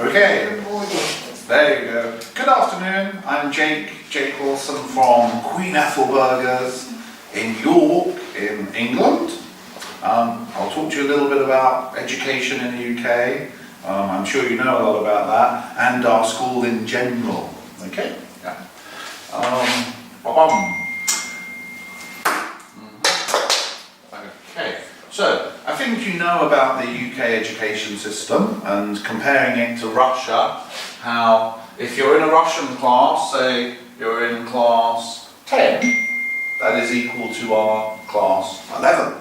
Okay, Good morning. there you go. Good afternoon, I'm Jake Wilson from Queen Ethelburgers in York, in England. I'll talk to you a little bit about education in the UK. I'm sure you know a lot about that, and our school in general. Okay? Yeah. Okay, so I think you know about the UK education system, and comparing it to Russia, how if you're in a Russian class, say you're in class 10, that is equal to our class 11.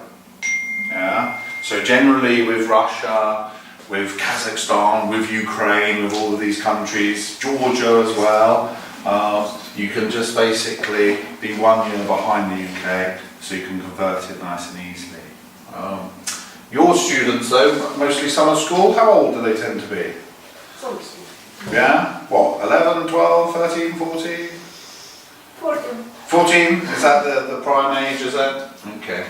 Yeah. So generally with Russia, with Kazakhstan, with Ukraine, with all of these countries, Georgia as well, you can just basically be 1 year behind the UK, so you can convert it nice and easily. Your students though, mostly summer school, how old do they tend to be? Summer school. Yeah? What, 11, 12, 13, 14? 14. 14? Is that the prime age, is that? Okay.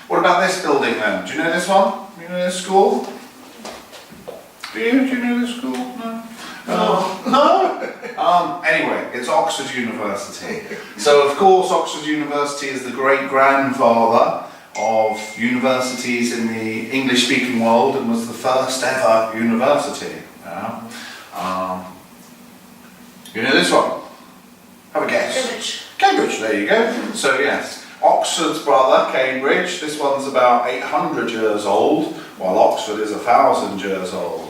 What about this building then? Do you know this one? You know this school? Do you know this school? No? No? Anyway, it's Oxford University. So of course Oxford University is the great-grandfather of universities in the English-speaking world and was the first ever university. You know this one? Have a guess. Cambridge. Cambridge, there you go. So yes, Oxford's brother, Cambridge, this one's about 800 years old, while Oxford is 1,000 years old.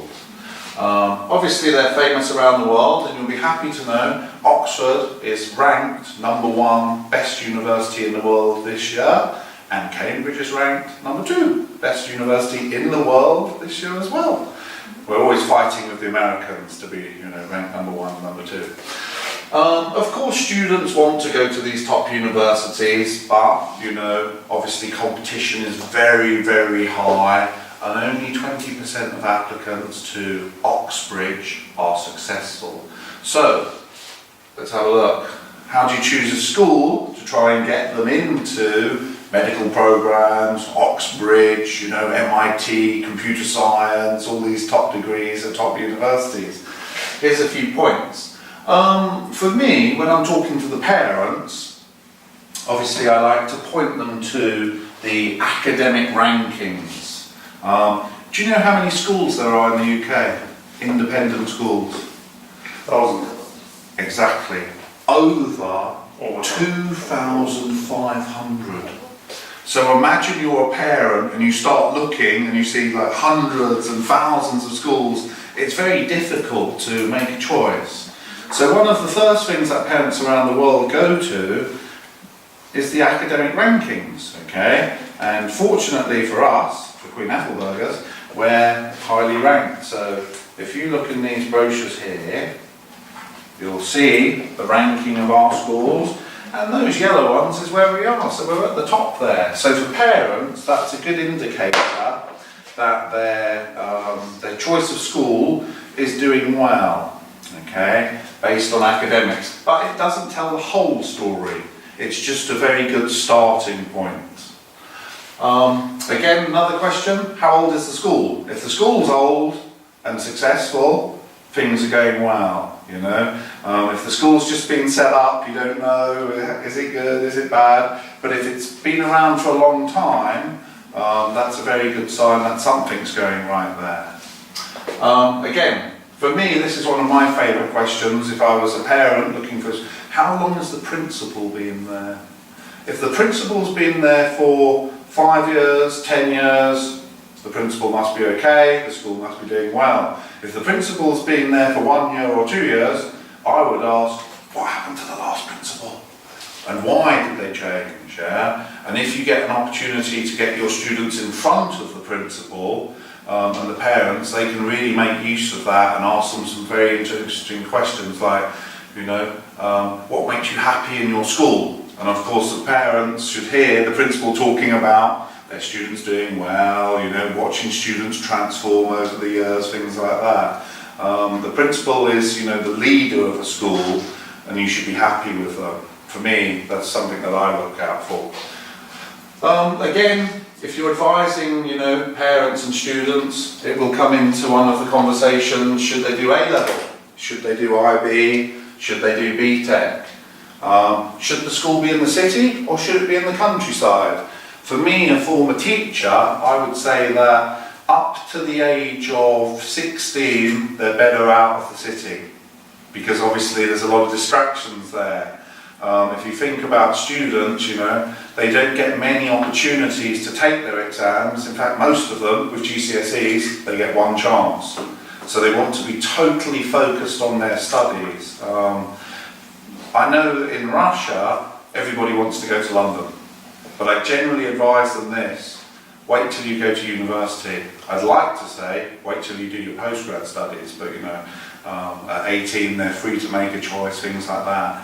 Obviously they're famous around the world, and you'll be happy to know Oxford is ranked #1 best university in the world this year, and Cambridge is ranked #2 best university in the world this year as well. We're always fighting with the Americans to be, ranked #1 and #2. Of course students want to go to these top universities, but obviously competition is very, very high, and only 20% of applicants to Oxbridge are successful. So let's have a look. How do you choose a school to try and get them into medical programs, Oxbridge, MIT, computer science, all these top degrees at top universities? Here's a few points. For me, when I'm talking to the parents, obviously I like to point them to the academic rankings. Do you know how many schools there are in the UK? Independent schools? 1,000. Exactly. Over 2,500. So imagine you're a parent and you start looking and you see like hundreds and thousands of schools. It's very difficult to make a choice. So one of the first things that parents around the world go to is the academic rankings, okay? And fortunately for us, for Queen Ethelburgers, we're highly ranked. So if you look in these brochures here, you'll see the ranking of our schools, and those yellow ones is where we are, so we're at the top there. So for parents, that's a good indicator that their choice of school is doing well, okay, based on academics. But it doesn't tell the whole story, it's just a very good starting point. Again, another question, how old is the school? If the school's old and successful, things are going well. If the school's just been set up, you don't know, is it good, is it bad? But if it's been around for a long time, that's a very good sign that something's going right there. Again, for me, this is one of my favourite questions. If I was a parent looking for, how long has the principal been there? If the principal's been there for 5 years, 10 years, the principal must be okay, the school must be doing well. If the principal's been there for 1 year or 2 years, I would ask, what happened to the last principal? And why did they change? Yeah? And if you get an opportunity to get your students in front of the principal and the parents, they can really make use of that and ask them some very interesting questions like, what makes you happy in your school? And of course the parents should hear the principal talking about their students doing well, watching students transform over the years, things like that. The principal is, the leader of a school, and you should be happy with them. For me, that's something that I look out for. Again, if you're advising, you know, parents and students, it will come into one of the conversations, should they do A-level? Should they do IB? Should they do BTEC? Should the school be in the city or should it be in the countryside? For me, a former teacher, I would say that up to the age of 16, they're better out of the city, because obviously there's a lot of distractions there. If you think about students, you know, they don't get many opportunities to take their exams. In fact, most of them, with GCSEs, they get one chance. So they want to be totally focused on their studies. I know that in Russia, everybody wants to go to London, but I generally advise them this: wait till you go to university. I'd like to say, wait till you do your postgrad studies, but you know, at 18 they're free to make a choice, things like that.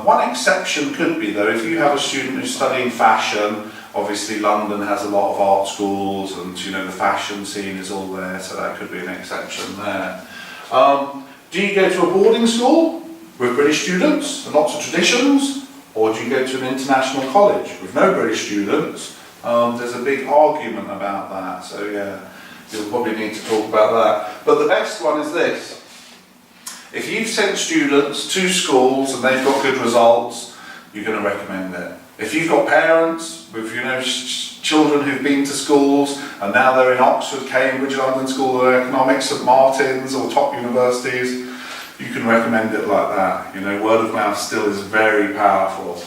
One exception could be though, if you have a student who's studying fashion, obviously London has a lot of art schools and you know the fashion scene is all there, so that could be an exception there. Do you go to a boarding school with British students and lots of traditions, or do you go to an international college with no British students? There's a big argument about that, so yeah, you'll probably need to talk about that. But the best one is this: if you've sent students to schools and they've got good results, you're going to recommend it. If you've got parents with, you know, children who've been to schools and now they're in Oxford, Cambridge, London School of Economics, St Martin's or top universities, you can recommend it like that. You know, word of mouth still is very powerful.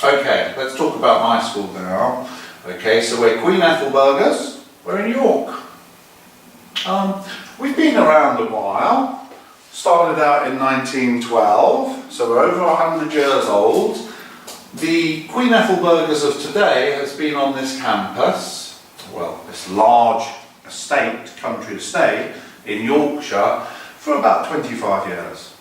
Okay, let's talk about my school now. Okay, so we're Queen Ethelburgers, we're in York. We've been around a while. Started out in 1912, so we're over 100 years old. The Queen Ethelburgers of today has been on this campus, well, this large estate, country estate in Yorkshire, for about 25 years.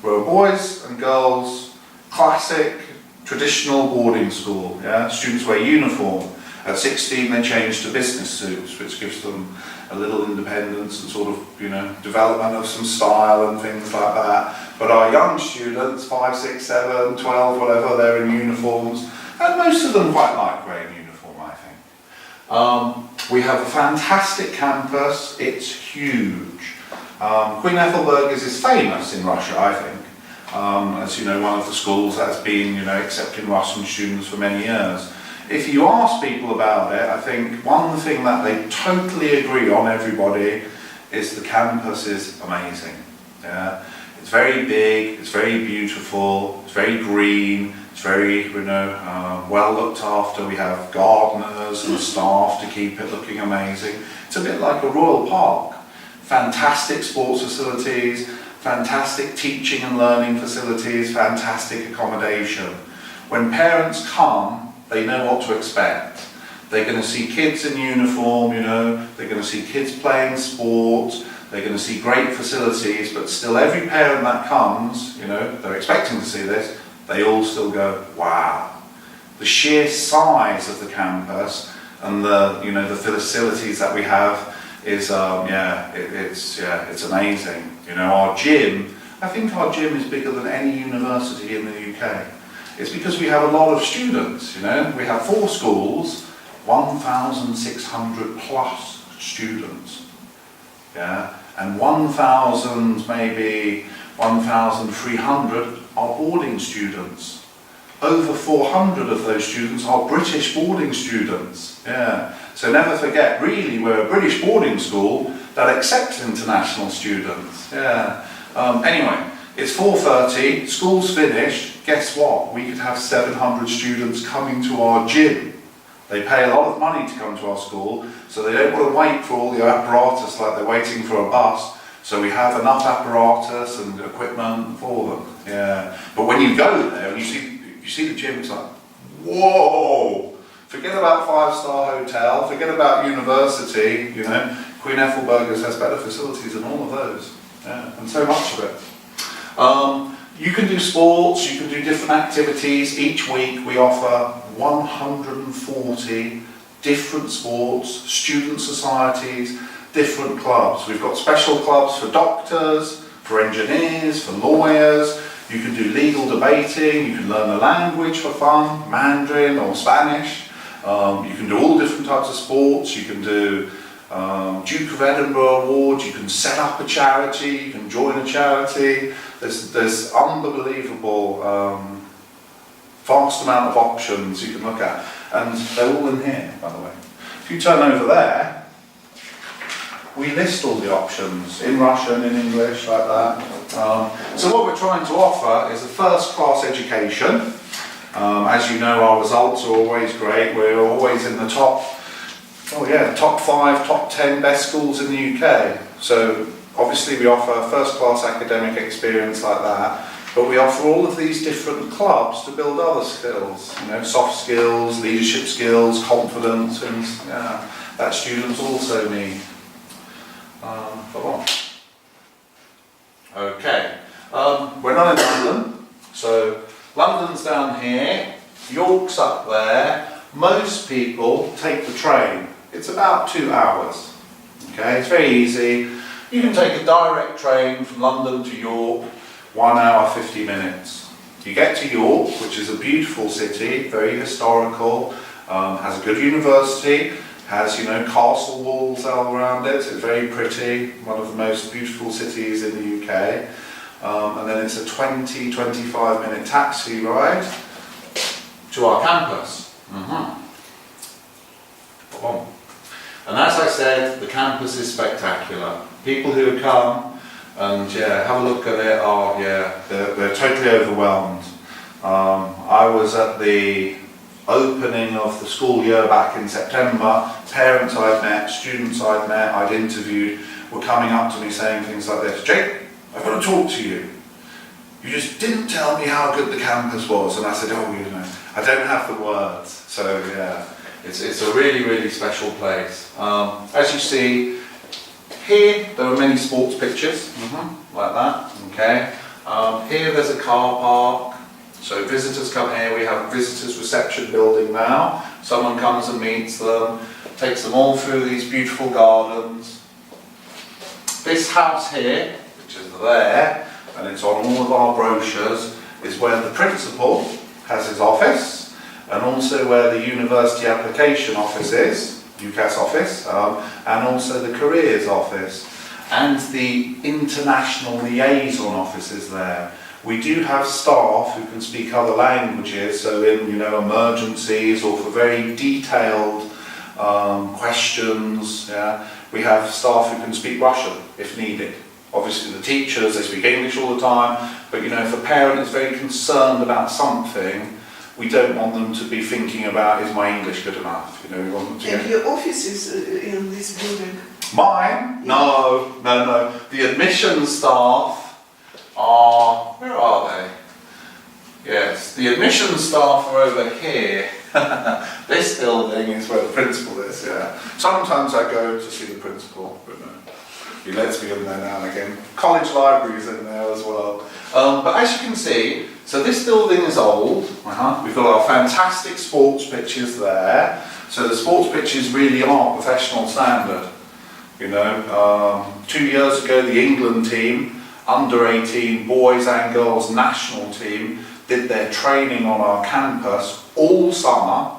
We're a boys and girls classic traditional boarding school. Yeah? Students wear uniform. At 16 they change to business suits, which gives them a little independence and sort of, you know, development of some style and things like that. But our young students, 5, 6, 7, 12, whatever, they're in uniforms, and most of them quite like wearing uniform, I think. We have a fantastic campus, it's huge. Queen Ethelburgers is famous in Russia, I think. As you know, one of the schools that has been, you know, accepting Russian students for many years. If you ask people about it, I think one thing that they totally agree on, everybody, is the campus is amazing. Yeah? It's very big, it's very beautiful, it's very green, it's very, you know, well looked after. We have gardeners and staff to keep it looking amazing. It's a bit like a royal park. Fantastic sports facilities, fantastic teaching and learning facilities, fantastic accommodation. When parents come, they know what to expect. They're going to see kids in uniform, you know, they're going to see kids playing sport, they're going to see great facilities, but still every parent that comes, you know, they're expecting to see this, they all still go, wow. The sheer size of the campus and the, you know, the facilities that we have is, it's amazing. You know, our gym, I think our gym is bigger than any university in the UK. It's because we have a lot of students, you know. We have 4 schools, 1,600 plus students, yeah, and 1,000, maybe 1,300 are boarding students. Over 400 of those students are British boarding students, yeah. So never forget, really, we're a British boarding school that accepts international students, yeah. Anyway, it's 4:30, school's finished. Guess what? We could have 700 students coming to our gym. They pay a lot of money to come to our school, so they don't want to wait for all the apparatus like they're waiting for a bus. So we have enough apparatus and equipment for them. Yeah. But when you go there and you see the gym, it's like, whoa! Forget about 5-star hotel, forget about university, you know. Queen Ethelburgers has better facilities than all of those. Yeah. And so much of it. You can do sports, you can do different activities. Each week we offer 140 different sports, student societies, different clubs. We've got special clubs for doctors, for engineers, for lawyers. You can do legal debating, you can learn a language for fun, Mandarin or Spanish. You can do all different types of sports. You can do Duke of Edinburgh Awards, you can set up a charity, you can join a charity. There's unbelievable vast amount of options you can look at. And they're all in here, by the way. If you turn over there, we list all the options in Russian, in English, like that. So what we're trying to offer is a first-class education. As you know, our results are always great. We're always in the top 5, top 10 best schools in the UK. So obviously we offer first-class academic experience like that, but we offer all of these different clubs to build other skills, you know, soft skills, leadership skills, confidence, and that students also need. Okay, we're not in London, so London's down here, York's up there. Most people take the train. It's about 2 hours. Okay, it's very easy. You can take a direct train from London to York, 1 hour 50 minutes. You get to York, which is a beautiful city, very historical, has a good university, has, you know, castle walls all around it. It's very pretty, one of the most beautiful cities in the UK. And then it's a 20-25 minute taxi ride to our campus. And as I said, the campus is spectacular. People who come and have a look at it are, they're totally overwhelmed. I was at the opening of the school year back in September. Parents I'd met, students I'd met, I'd interviewed, were coming up to me saying things like this: "Jake, I've got to talk to you. You just didn't tell me how good the campus was." And I said, "Oh, you know, I don't have the words." So yeah, it's a really, really special place. As you see, here there are many sports pitches, like that, okay. Here there's a car park, so visitors come here. We have a visitors reception building now. Someone comes and meets them, takes them all through these beautiful gardens. This house here, which is there, and it's on all of our brochures, is where the principal has his office, and also where the university application office is, UCAS office, and also the careers office, and the international liaison office is there. We do have staff who can speak other languages, so in, you know, emergencies or for very detailed questions, we have staff who can speak Russian if needed. Obviously the teachers, they speak English all the time, but you know, if a parent is very concerned about something, we don't want them to be thinking about, is my English good enough? You know, we want them to. And your office is in this building? Mine? No. The admissions staff are, where are they? Yes, the admissions staff are over here. This building is where the principal is, Sometimes I go to see the principal, but no. He lets me in there now and again. College library's in there as well. But as you can see, so this building is old. We've got our fantastic sports pitches there. So the sports pitches really are professional standard. You know, 2 years ago the England team, under 18 boys and girls national team, did their training on our campus all summer.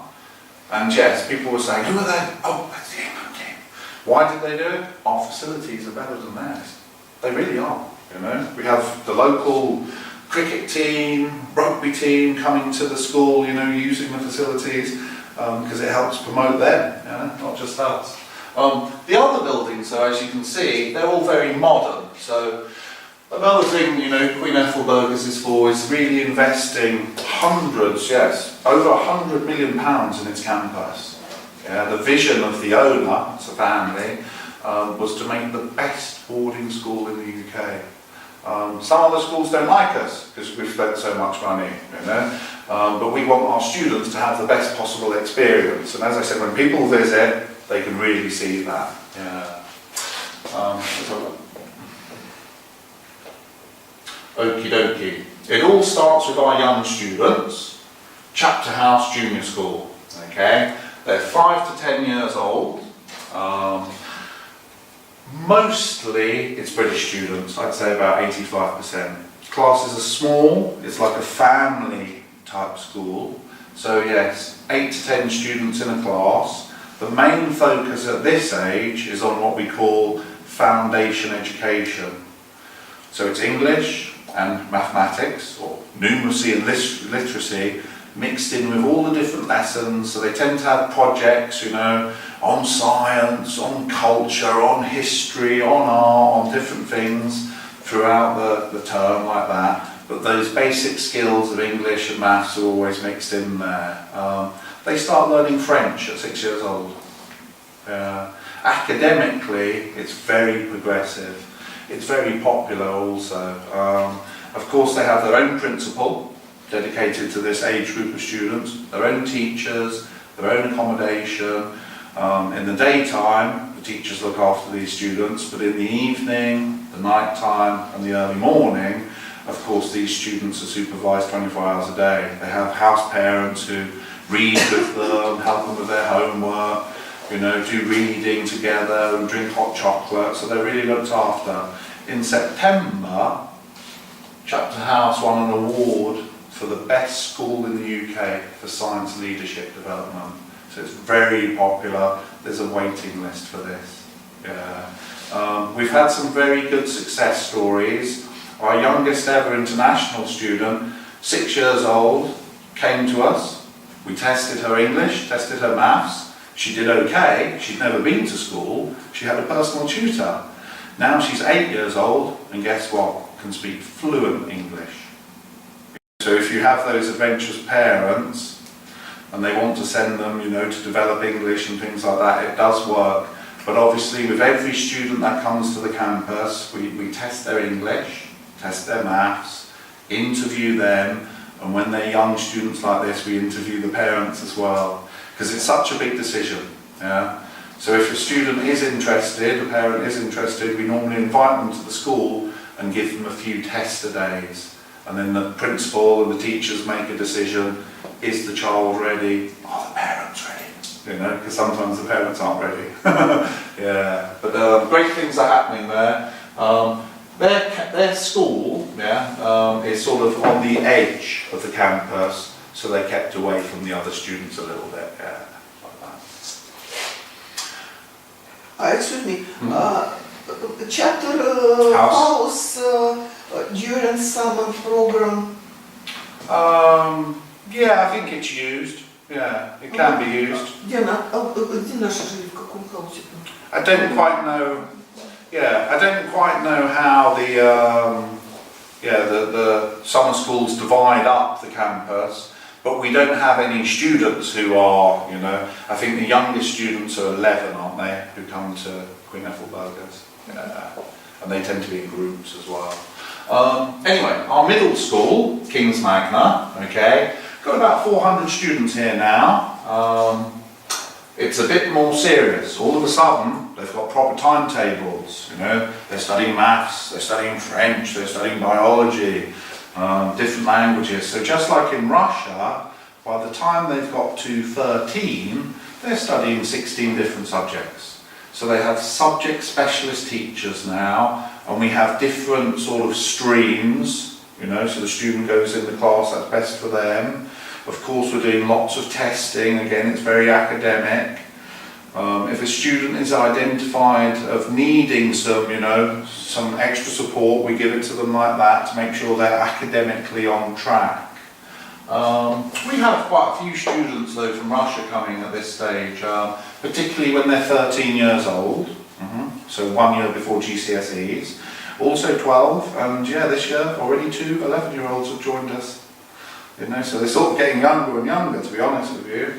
And yes, people were saying, "Who are they?" "Oh, that's the England team." Why did they do it? Our facilities are better than theirs. They really are, you know. We have the local cricket team, rugby team coming to the school, you know, using the facilities, because it helps promote them, not just us. The other buildings, though, as you can see, they're all very modern. So another thing, you know, Queen Ethelburgers is for is really investing hundreds, over £100 million in its campus. The vision of the owner, it's a family, was to make the best boarding school in the UK. Some other schools don't like us because we've spent so much money, you know. But we want our students to have the best possible experience. And as I said, when people visit, they can really see that. Okie dokie. It all starts with our young students. Chapter House Junior School. Okay, they're 5 to 10 years old. Mostly it's British students. I'd say about 85%. Classes are small, it's like a family type school. So yes, 8 to 10 students in a class. The main focus at this age is on what we call foundation education. So it's English and mathematics, or numeracy and literacy, mixed in with all the different lessons. So they tend to have projects, you know, on science, on culture, on history, on art, on different things throughout the term like that. But those basic skills of English and maths are always mixed in there. They start learning French at 6 years old. Academically, it's very progressive. It's very popular also. Of course, they have their own principal dedicated to this age group of students, their own teachers, their own accommodation. In the daytime, the teachers look after these students, but in the evening, the night time and the early morning, of course, these students are supervised 24 hours a day. They have house parents who read with them, help them with their homework, you know, do reading together and drink hot chocolate, so they're really looked after. In September, Chapter House won an award for the best school in the UK for science leadership development. So it's very popular. There's a waiting list for this. We've had some very good success stories. Our youngest ever international student, 6 years old, came to us. We tested her English, tested her maths. She did okay. She'd never been to school. She had a personal tutor. Now she's 8 years old, and guess what? Can speak fluent English. So if you have those adventurous parents, and they want to send them, you know, to develop English and things like that, it does work. But obviously with every student that comes to the campus, we test their English, test their maths, interview them, and when they're young students like this, we interview the parents as well, because it's such a big decision. So if a student is interested, a parent is interested, we normally invite them to the school and give them a few tester days. And then the principal and the teachers make a decision, is the child ready? Are the parents ready? You know, because sometimes the parents aren't ready. But great things are happening there. Their school is sort of on the edge of the campus, so they're kept away from the other students a little bit. Excuse me, chapter house during summer program. Yeah, I think it's used. Yeah, it can be used. Где наши жили, в каком хаусе? I don't quite know. Yeah, I don't quite know how the summer schools divide up the campus, but we don't have any students who are, you know, I think the youngest students are 11, aren't they, who come to Queen Ethelburgers. And they tend to be in groups as well. Anyway, our middle school, King's Magna, okay, got about 400 students here now. It's a bit more serious. All of a sudden, they've got proper timetables, you know, they're studying maths, they're studying French, they're studying biology, different languages. So just like in Russia, by the time they've got to 13, they're studying 16 different subjects. So they have subject specialist teachers now, and we have different sort of streams, you know, so the student goes in the class that's best for them. Of course, we're doing lots of testing. Again, it's very academic. If a student is identified of needing some, you know, some extra support, we give it to them like that to make sure they're academically on track. We have quite a few students, though, from Russia coming at this stage, particularly when they're 13 years old, so 1 year before GCSEs. Also 12, and yeah, this year already 2 11-year-olds have joined us. You know, so they're sort of getting younger and younger, to be honest with you.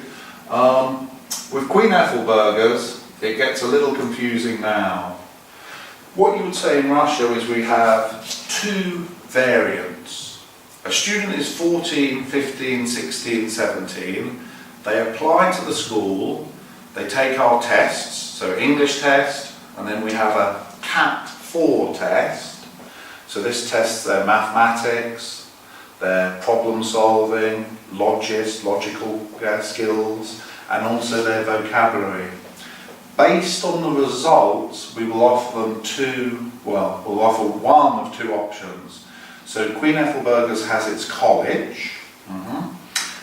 With Queen Ethelburgers, it gets a little confusing now. What you would say in Russia is we have 2 variants. A student is 14, 15, 16, 17. They apply to the school, they take our tests, so English test, and then we have a CAT 4 test. So this tests their mathematics, their problem solving, logical skills, and also their vocabulary. Based on the results, we will offer them we'll offer one of 2 options. So Queen Ethelburga's has its college.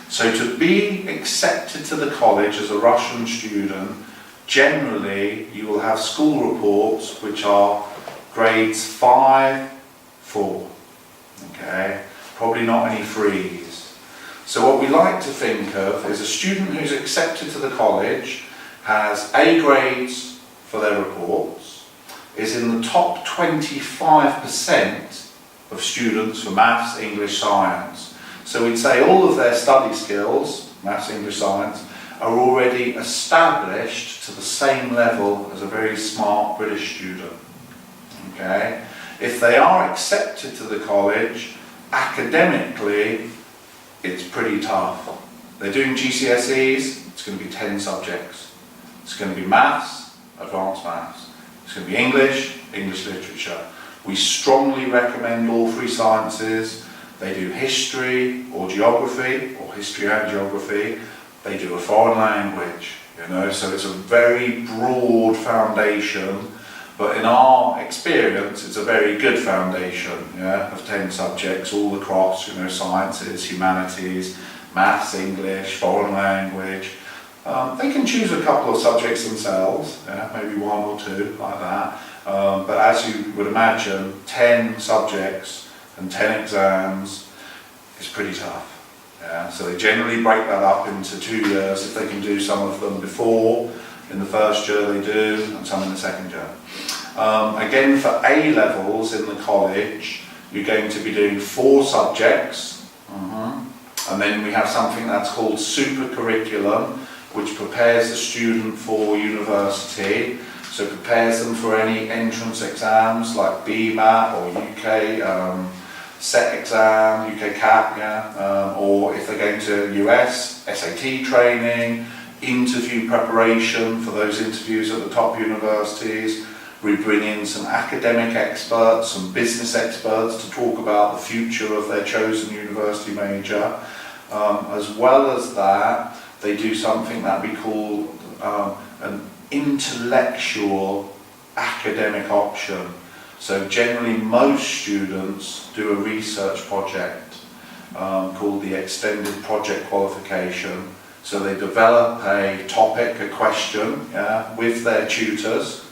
So to be accepted to the college as a Russian student, generally you will have school reports which are grades 5, 4. Okay, probably not any 3s. So what we like to think of is a student who's accepted to the college has A grades for their reports, is in the top 25% of students for maths, English, science. So we'd say all of their study skills, maths, English, science, are already established to the same level as a very smart British student. Okay? If they are accepted to the college, academically, it's pretty tough. They're doing GCSEs, it's going to be 10 subjects. It's going to be maths, advanced maths. It's going to be English, English literature. We strongly recommend all 3 sciences. They do history or geography, or history and geography. They do a foreign language, so it's a very broad foundation, but in our experience, it's a very good foundation, of 10 subjects all across, sciences, humanities, maths, English, foreign language. They can choose a couple of subjects themselves, maybe 1 or 2, like that. But as you would imagine, 10 subjects and 10 exams is pretty tough. So they generally break that up into 2 years. If they can do some of them before, in the first year they do, and some in the second year. Again, for A levels in the college, you're going to be doing 4 subjects. And then we have something that's called super curriculum, which prepares the student for university. So prepares them for any entrance exams like BMAT or UK SET exam, UK CAT, or if they're going to US, SAT training, interview preparation for those interviews at the top universities. We bring in some academic experts, some business experts to talk about the future of their chosen university major. As well as that, they do something that we call an intellectual academic option. So generally most students do a research project called the extended project qualification. So they develop a topic, a question, with their tutors,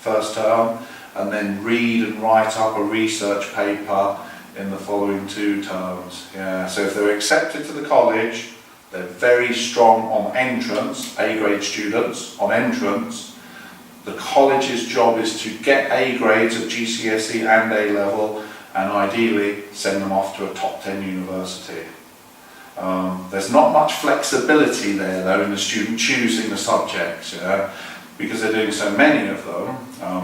first term, and then read and write up a research paper in the following 2 terms. So if they're accepted to the college, they're very strong on entrance, A grade students on entrance. The college's job is to get A grades at GCSE and A level, and ideally send them off to a top 10 university. There's not much flexibility there though in the student choosing the subjects, because they're doing so many of them.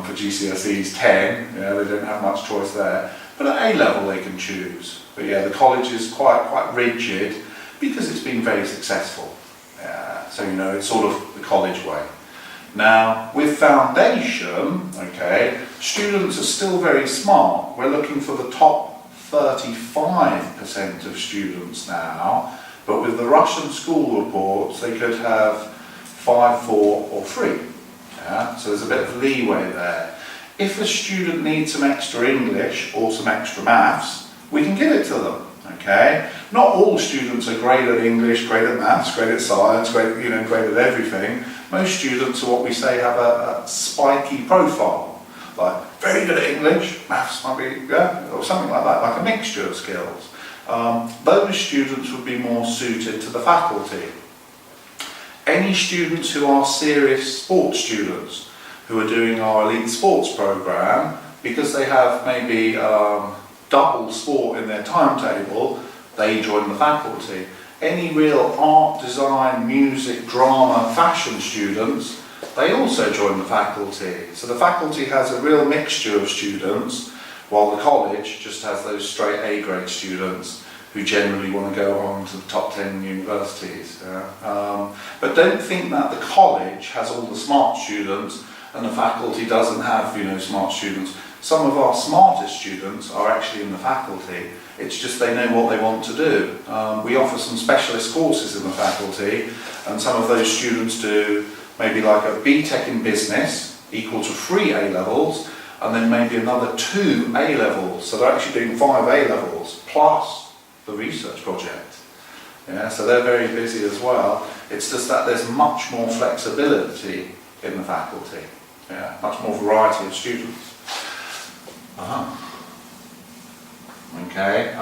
For GCSEs 10, they don't have much choice there. But at A level they can choose. But the college is quite rigid because it's been very successful. So it's sort of the college way. Now, with foundation, students are still very smart. We're looking for the top 35% of students now, but with the Russian school reports, they could have 5, 4 or 3. So there's a bit of leeway there. If a student needs some extra English or some extra maths, we can give it to them. Not all students are great at English, great at maths, great at science, great at everything. Most students are what we say have a spiky profile, like very good at English, maths might be, or something like that, like a mixture of skills. Those students would be more suited to the faculty. Any students who are serious sports students, who are doing our elite sports program, because they have maybe double sport in their timetable, they join the faculty. Any real art, design, music, drama, fashion students, they also join the faculty. So the faculty has a real mixture of students, while the college just has those straight A grade students who generally want to go on to the top 10 universities. But don't think that the college has all the smart students and the faculty doesn't have smart students. Some of our smartest students are actually in the faculty. It's just they know what they want to do. We offer some specialist courses in the faculty, and some of those students do maybe like a BTEC in business, equal to 3 A levels, and then maybe another 2 A-levels. So they're actually doing 5 A-levels plus the research project. Yeah, so they're very busy as well. It's just that there's much more flexibility in the faculty. Yeah, much more variety of students. Okay.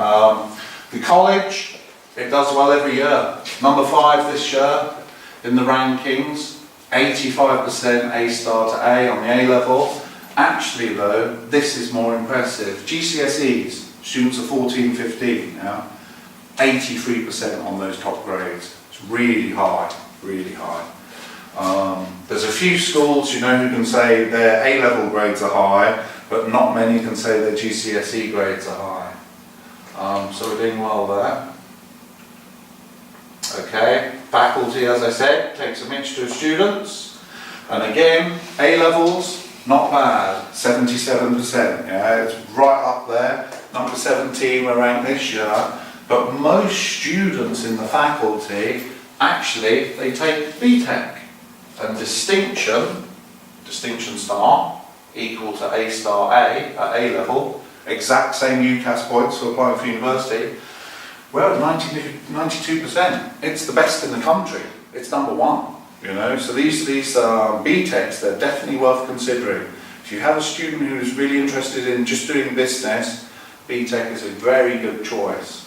The college, it does well every year. Number 5 this year in the rankings. 85% A star to A on the A level. Actually though, this is more impressive. GCSEs, students are 14, 15 now. 83% on those top grades. It's really high, really high. There's a few schools, you know, who can say their A-level grades are high, but not many can say their GCSE grades are high. So we're doing well there. Okay, faculty, as I said, takes a mixture of students. And again, A-levels, not bad, 77%. Yeah, it's right up there. Number 17 we're ranked this year. But most students in the faculty, actually, they take BTEC. And distinction star, equal to A star A at A level, exact same UCAS points for applying for university, we're at 92%. It's the best in the country. It's number 1, you know. So these BTECs, they're definitely worth considering. If you have a student who's really interested in just doing business, BTEC is a very good choice.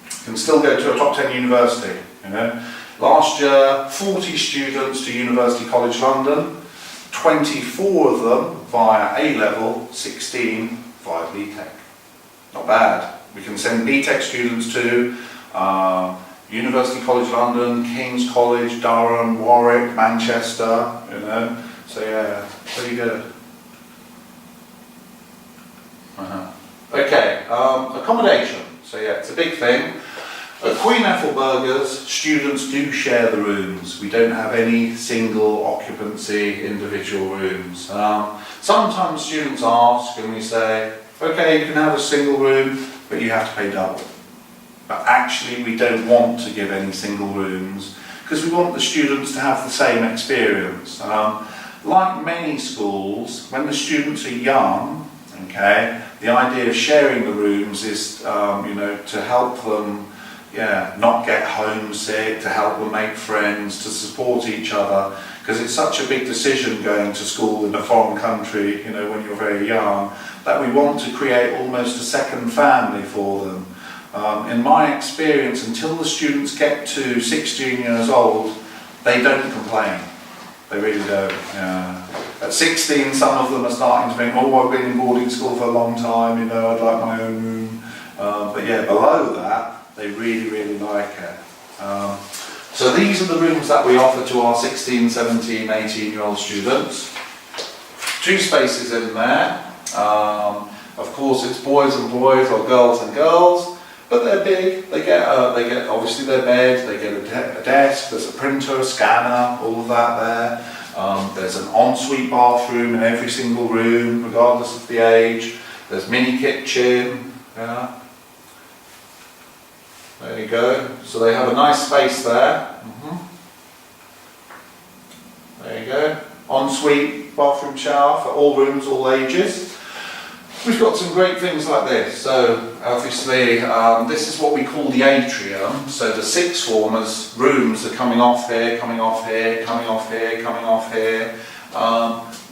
You can still go to a top 10 university, you know. Last year, 40 students to University College London, 24 of them via A-level, 16 via BTEC. Not bad. We can send BTEC students to University College London, King's College, Durham, Warwick, Manchester, you know. So yeah, pretty good. Okay, accommodation. So yeah, it's a big thing. At Queen Ethelburgers, students do share the rooms. We don't have any single occupancy individual rooms. Sometimes students ask and we say, okay, you can have a single room, but you have to pay double. But actually we don't want to give any single rooms because we want the students to have the same experience. Like many schools, when the students are young, okay, the idea of sharing the rooms is you know, to help them not get homesick, to help them make friends, to support each other, because it's such a big decision going to school in a foreign country, you know, when you're very young, that we want to create almost a second family for them. In my experience, until the students get to 16 years old, they don't complain. They really don't. At 16, some of them are starting to think, oh, I've been in boarding school for a long time, you know, I'd like my own room. But yeah, below that, they really, really like it. So these are the rooms that we offer to our 16, 17, 18-year-old students. 2 spaces in there. Of course, it's boys and boys or girls and girls, but they're big. They get obviously their bed, they get a desk, there's a printer, a scanner, all of that there. There's an ensuite bathroom in every single room, regardless of the age. There's mini kitchen. Yeah. There you go. So they have a nice space there. There you go. Ensuite bathroom shower for all rooms, all ages. We've got some great things like this. So obviously this is what we call the atrium. So the 6th formers' rooms are coming off here, coming off here, coming off here, coming off here.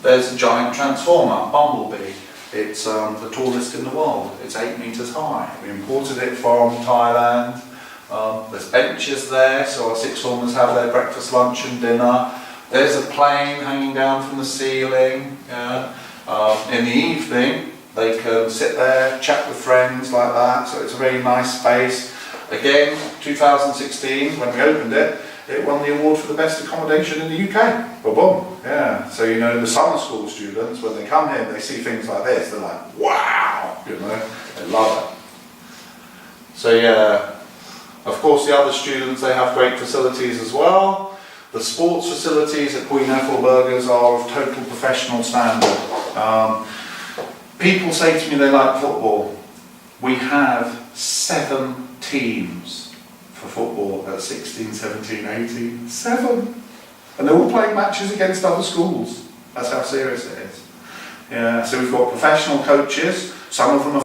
There's a giant transformer, Bumblebee. It's the tallest in the world. It's 8 meters high. We imported it from Thailand. There's benches there, so our 6th formers have their breakfast, lunch and dinner. There's a plane hanging down from the ceiling. In the evening, they can sit there, chat with friends like that, so it's a very nice space. Again, 2016, when we opened it, it won the award for the best accommodation in the UK. Boom, boom. Yeah. So, you know, the summer school students, when they come here and they see things like this, they're like, wow, you know, they love it. So, yeah, of course, the other students, they have great facilities as well. The sports facilities at Queen Ethelburgers are of total professional standard. People say to me they like football. We have 7 teams for football at 16, 17, 18. 7! And they're all playing matches against other schools. That's how serious it is. Yeah, so we've got professional coaches. Some of them are